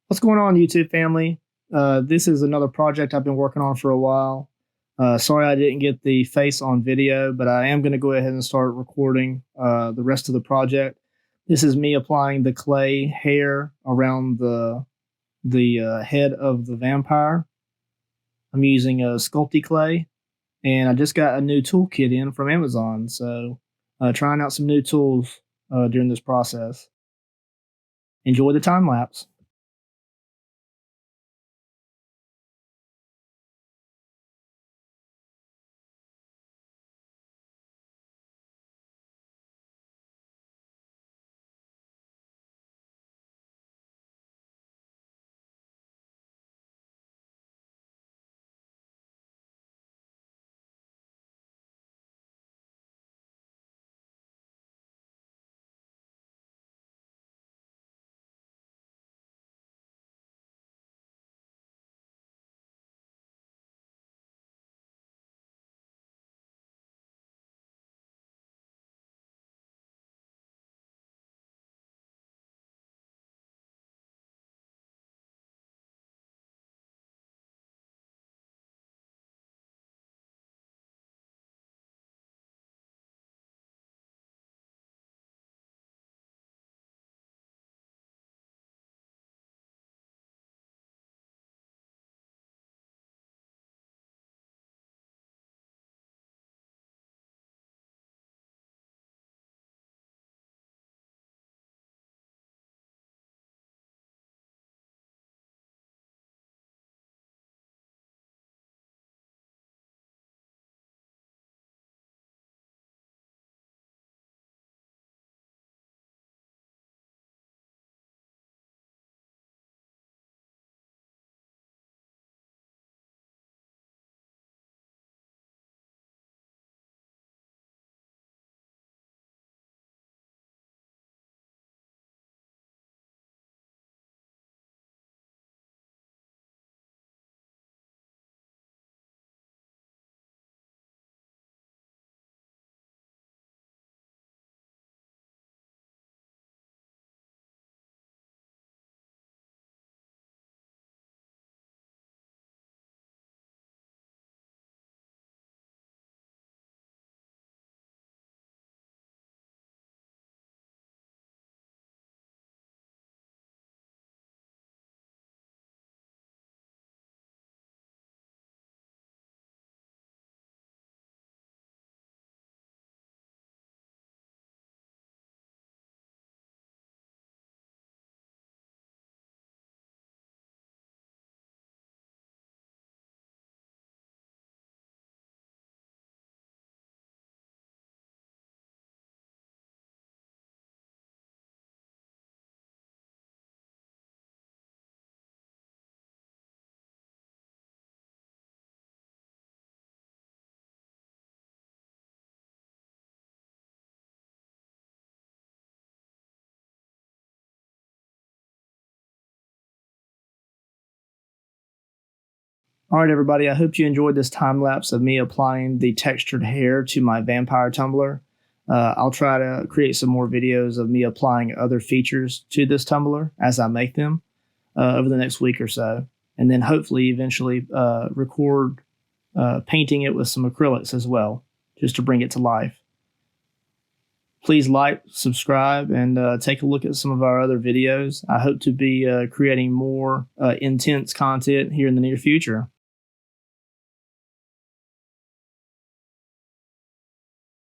What's going on, YouTube family? This is another project I've been working on for a while. Sorry I didn't get the face on video, but I am going to go ahead and start recording the rest of the project. This is me applying the clay hair around the head of the vampire. I'm using a Sculpted clay, and I just got a new toolkit in from Amazon, so trying out some new tools during this process. Enjoy the time lapse. All right, everybody, I hope you enjoyed this time lapse of me applying the textured hair to my vampire tumbler. I'll try to create some more videos of me applying other features to this tumbler as I make them over the next week or so. And then hopefully eventually record painting it with some acrylics as well, just to bring it to life. Please like, subscribe, and take a look at some of our other videos. I hope to be creating more intense content here in the near future.